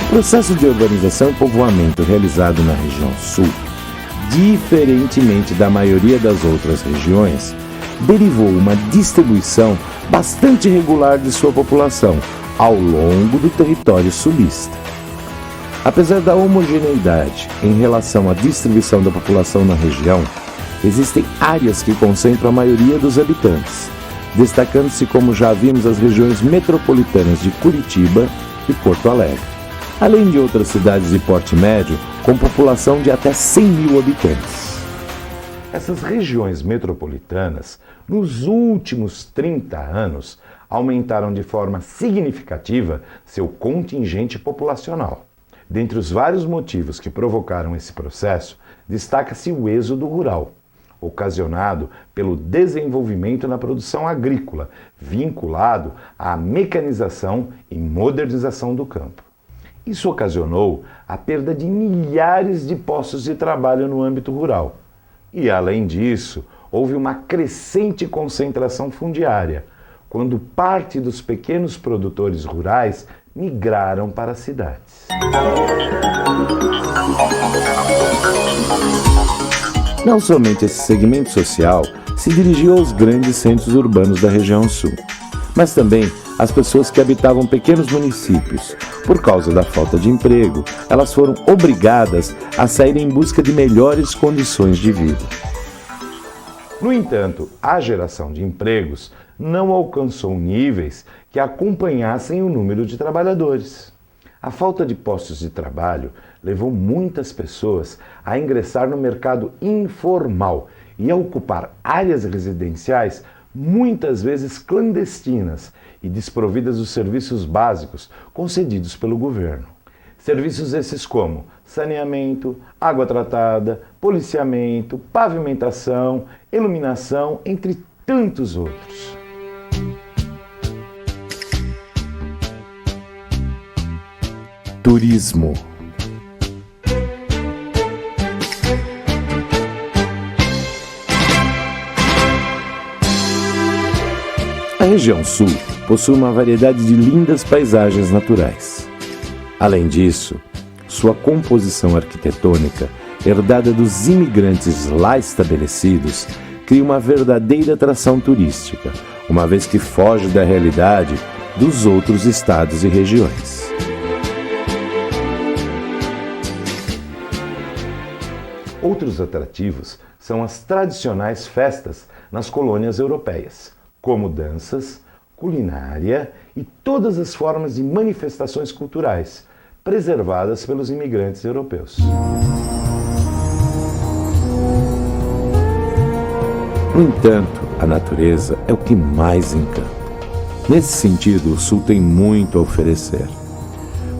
O processo de urbanização e povoamento realizado na região sul, diferentemente da maioria das outras regiões, derivou uma distribuição bastante regular de sua população ao longo do território sulista. Apesar da homogeneidade em relação à distribuição da população na região, existem áreas que concentram a maioria dos habitantes, destacando-se, como já vimos, as regiões metropolitanas de Curitiba e Porto Alegre, além de outras cidades de porte médio com população de até 100 mil habitantes. Essas regiões metropolitanas, nos últimos 30 anos, aumentaram de forma significativa seu contingente populacional. Dentre os vários motivos que provocaram esse processo, destaca-se o êxodo rural, ocasionado pelo desenvolvimento na produção agrícola, vinculado à mecanização e modernização do campo. Isso ocasionou a perda de milhares de postos de trabalho no âmbito rural. E, além disso, houve uma crescente concentração fundiária, quando parte dos pequenos produtores rurais migraram para as cidades. Não somente esse segmento social se dirigiu aos grandes centros urbanos da região sul, mas também às pessoas que habitavam pequenos municípios. Por causa da falta de emprego, elas foram obrigadas a sair em busca de melhores condições de vida. No entanto, a geração de empregos não alcançou níveis que acompanhassem o número de trabalhadores. A falta de postos de trabalho levou muitas pessoas a ingressar no mercado informal e a ocupar áreas residenciais muitas vezes clandestinas e desprovidas dos serviços básicos concedidos pelo governo. Serviços esses como saneamento, água tratada, policiamento, pavimentação, iluminação, entre tantos outros. Turismo. A região sul possui uma variedade de lindas paisagens naturais. Além disso, sua composição arquitetônica, herdada dos imigrantes lá estabelecidos, cria uma verdadeira atração turística, uma vez que foge da realidade dos outros estados e regiões. Outros atrativos são as tradicionais festas nas colônias europeias, como danças, culinária e todas as formas de manifestações culturais, preservadas pelos imigrantes europeus. No entanto, a natureza é o que mais encanta. Nesse sentido, o Sul tem muito a oferecer.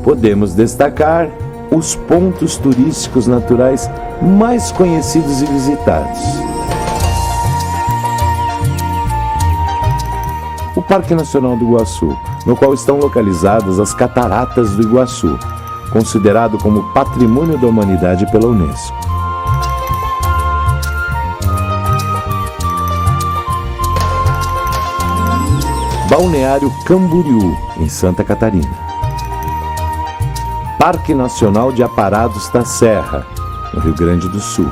Podemos destacar os pontos turísticos naturais mais conhecidos e visitados. O Parque Nacional do Iguaçu, no qual estão localizadas as Cataratas do Iguaçu, considerado como Patrimônio da Humanidade pela Unesco. Balneário Camboriú, em Santa Catarina. Parque Nacional de Aparados da Serra, no Rio Grande do Sul.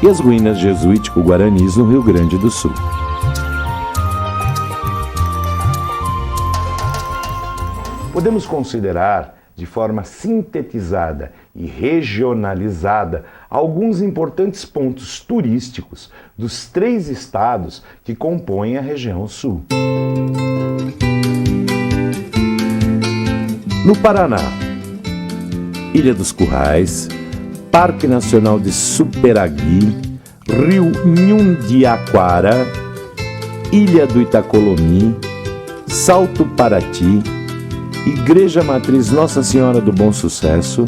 e as ruínas jesuítico-guaranis no Rio Grande do Sul. Podemos considerar, de forma sintetizada e regionalizada, alguns importantes pontos turísticos dos 3 estados que compõem a região sul. No Paraná, Ilha dos Currais, Parque Nacional de Superagui, Rio Nhundiaquara, Ilha do Itacolomi, Salto Paraty, Igreja Matriz Nossa Senhora do Bom Sucesso,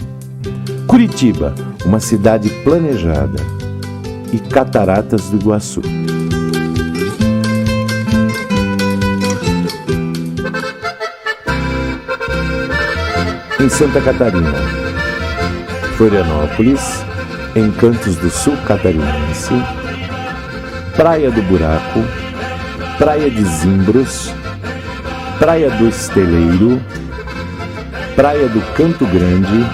Curitiba, uma cidade planejada, e Cataratas do Iguaçu. Em Santa Catarina, Florianópolis, Encantos do Sul Catarinense, Praia do Buraco, Praia de Zimbros, Praia do Esteleiro, Praia do Canto Grande,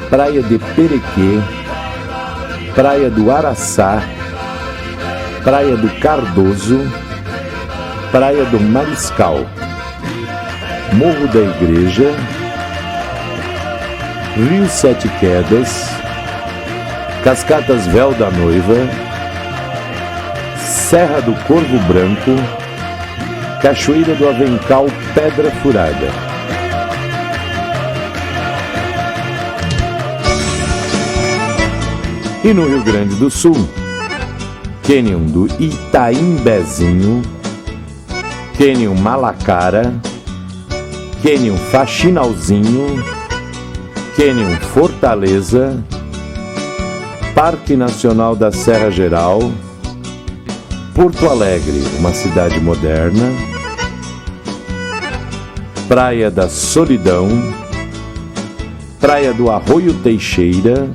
Praia de Perequê, Praia do Araçá, Praia do Cardoso, Praia do Mariscal, Morro da Igreja, Rio Sete Quedas, Cascatas Véu da Noiva, Serra do Corvo Branco, Cachoeira do Avencal Pedra Furada. E no Rio Grande do Sul, Cânion do Itaimbezinho, Cânion Malacara, Cânion Faxinalzinho, Cânion Fortaleza, Parque Nacional da Serra Geral, Porto Alegre, uma cidade moderna, Praia da Solidão, Praia do Arroio Teixeira,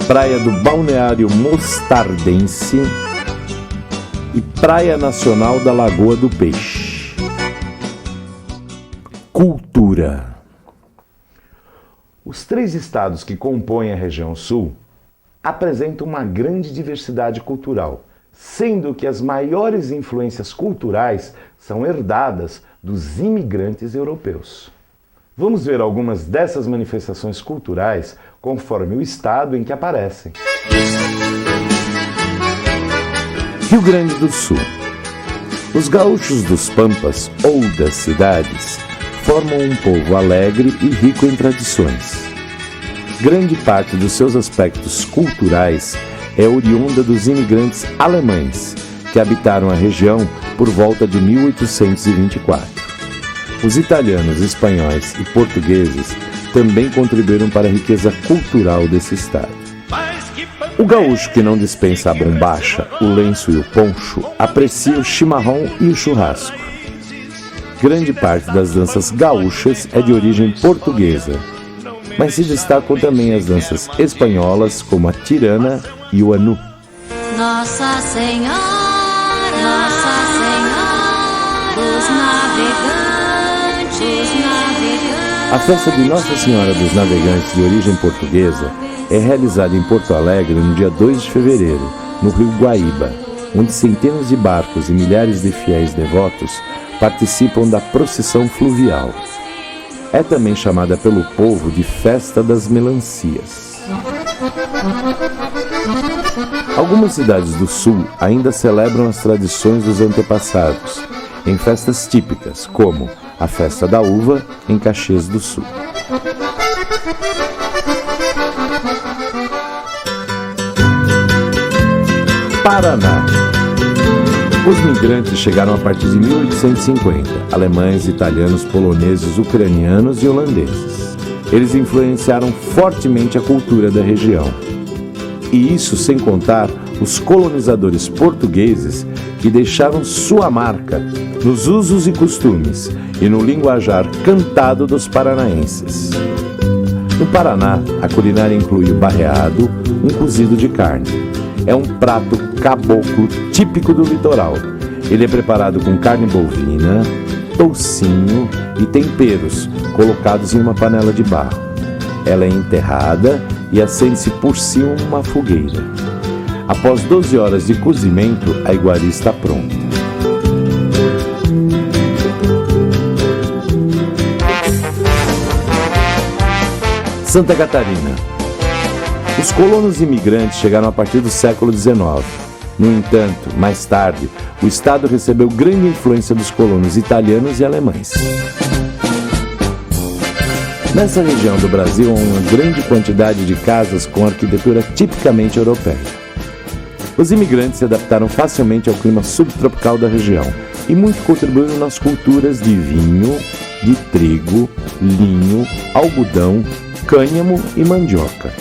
Praia do Balneário Mostardense e Praia Nacional da Lagoa do Peixe. Cultura. Os 3 estados que compõem a região sul apresentam uma grande diversidade cultural, sendo que as maiores influências culturais são herdadas dos imigrantes europeus. Vamos ver algumas dessas manifestações culturais conforme o estado em que aparecem. Rio Grande do Sul. Os gaúchos dos Pampas ou das cidades formam um povo alegre e rico em tradições. Grande parte dos seus aspectos culturais é oriunda dos imigrantes alemães que habitaram a região por volta de 1824. Os italianos, espanhóis e portugueses também contribuíram para a riqueza cultural desse estado. O gaúcho que não dispensa a bombacha, o lenço e o poncho, aprecia o chimarrão e o churrasco. Grande parte das danças gaúchas é de origem portuguesa, mas se destacam também as danças espanholas como a tirana e o anu. Nossa Senhora dos Navegantes. A festa de Nossa Senhora dos Navegantes de origem portuguesa é realizada em Porto Alegre no dia 2 de fevereiro, no rio Guaíba, onde centenas de barcos e milhares de fiéis devotos participam da procissão fluvial. É também chamada pelo povo de Festa das Melancias. Algumas cidades do sul ainda celebram as tradições dos antepassados, em festas típicas, como a Festa da Uva, em Caxias do Sul. Paraná. Os migrantes chegaram a partir de 1850, alemães, italianos, poloneses, ucranianos e holandeses. Eles influenciaram fortemente a cultura da região. E isso sem contar os colonizadores portugueses que deixaram sua marca nos usos e costumes e no linguajar cantado dos paranaenses. No Paraná, a culinária inclui o barreado, um cozido de carne. É um prato caboclo típico do litoral. Ele é preparado com carne bovina, toucinho e temperos colocados em uma panela de barro. Ela é enterrada e acende-se por cima uma fogueira. Após 12 horas de cozimento, a iguaria está pronta. Santa Catarina. Os colonos imigrantes chegaram a partir do século XIX. No entanto, mais tarde, o estado recebeu grande influência dos colonos italianos e alemães. Nessa região do Brasil há uma grande quantidade de casas com arquitetura tipicamente europeia. Os imigrantes se adaptaram facilmente ao clima subtropical da região e muito contribuíram nas culturas de vinho, de trigo, linho, algodão, cânhamo e mandioca.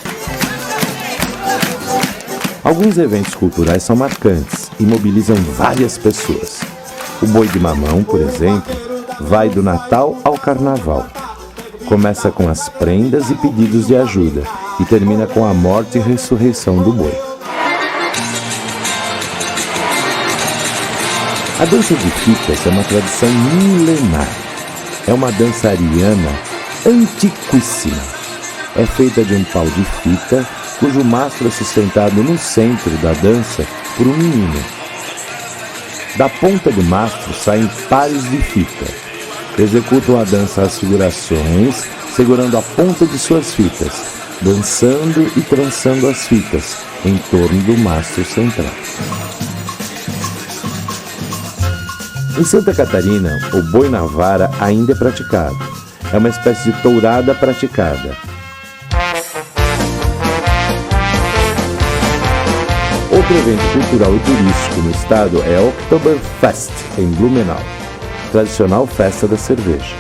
Alguns eventos culturais são marcantes e mobilizam várias pessoas. O boi de mamão, por exemplo, vai do Natal ao Carnaval. Começa com as prendas e pedidos de ajuda e termina com a morte e ressurreição do boi. A dança de fitas é uma tradição milenar. É uma dança ariana antiquíssima. É feita de um pau de fita, cujo mastro é sustentado no centro da dança por um menino. Da ponta do mastro saem pares de fita. Executam a dança às figurações, segurando a ponta de suas fitas, dançando e trançando as fitas em torno do mastro central. Em Santa Catarina, o boi na vara ainda é praticado. É uma espécie de tourada praticada. Outro evento cultural e turístico no estado é a Oktoberfest, em Blumenau, tradicional festa da cerveja.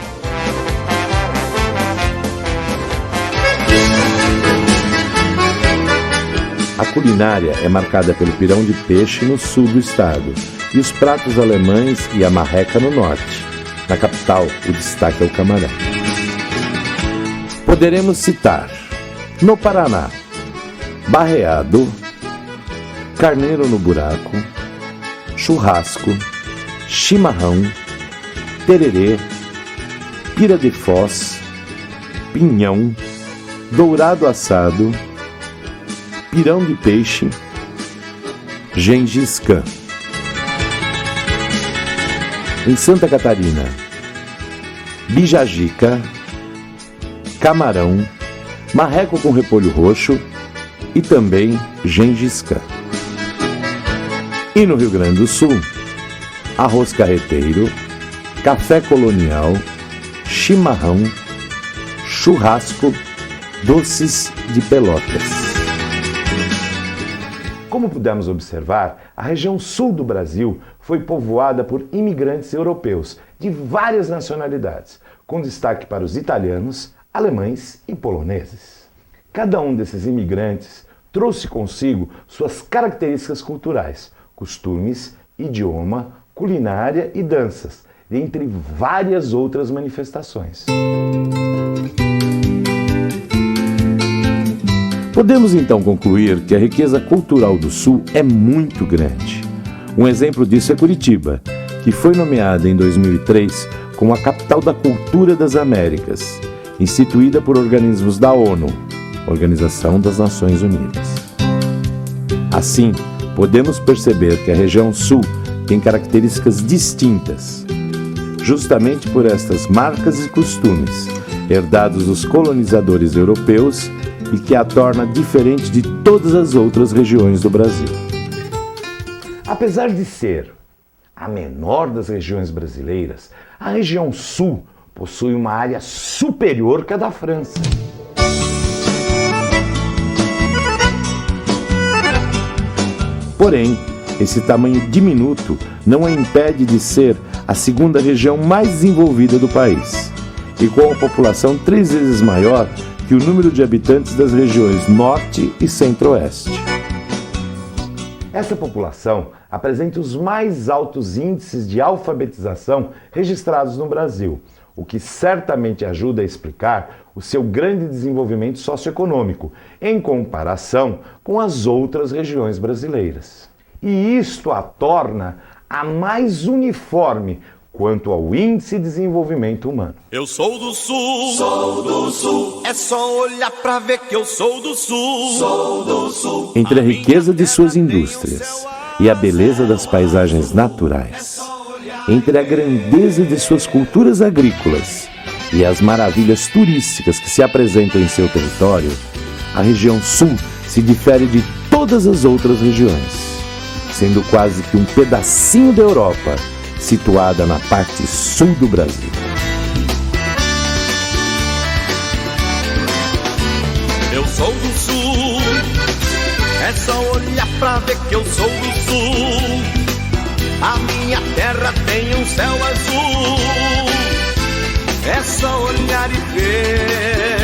A culinária é marcada pelo pirão de peixe no sul do estado e os pratos alemães e a marreca no norte. Na capital, o destaque é o camarão. Poderemos citar, no Paraná, barreado, carneiro no buraco, churrasco, chimarrão, tererê, pira de foz, pinhão, dourado assado, pirão de peixe, Gengis Khan. Em Santa Catarina, bijagica, camarão, marreco com repolho roxo e também Gengis Khan. E no Rio Grande do Sul, arroz carreteiro, café colonial, chimarrão, churrasco, doces de Pelotas. Como pudemos observar, a região sul do Brasil foi povoada por imigrantes europeus de várias nacionalidades, com destaque para os italianos, alemães e poloneses. Cada um desses imigrantes trouxe consigo suas características culturais, costumes, idioma, culinária e danças, dentre várias outras manifestações. Podemos então concluir que a riqueza cultural do Sul é muito grande. Um exemplo disso é Curitiba, que foi nomeada em 2003 como a capital da cultura das Américas, instituída por organismos da ONU, Organização das Nações Unidas. Assim, podemos perceber que a região Sul tem características distintas, justamente por estas marcas e costumes, herdados dos colonizadores europeus e que a torna diferente de todas as outras regiões do Brasil. Apesar de ser a menor das regiões brasileiras, a região Sul possui uma área superior que a da França. Porém, esse tamanho diminuto não a impede de ser a segunda região mais desenvolvida do país, e com a população 3 vezes maior que o número de habitantes das regiões Norte e Centro-Oeste. Essa população apresenta os mais altos índices de alfabetização registrados no Brasil, o que certamente ajuda a explicar o seu grande desenvolvimento socioeconômico, em comparação com as outras regiões brasileiras. E isto a torna a mais uniforme quanto ao Índice de Desenvolvimento Humano. Eu sou do sul, é só olhar pra ver que eu sou do sul. Entre a riqueza de suas indústrias e a beleza das paisagens naturais, entre a grandeza de suas culturas agrícolas e as maravilhas turísticas que se apresentam em seu território, a região sul se difere de todas as outras regiões, sendo quase que um pedacinho da Europa, situada na parte sul do Brasil. Eu sou do sul, é só olhar pra ver que eu sou do sul. A minha terra tem um céu azul, é só olhar e ver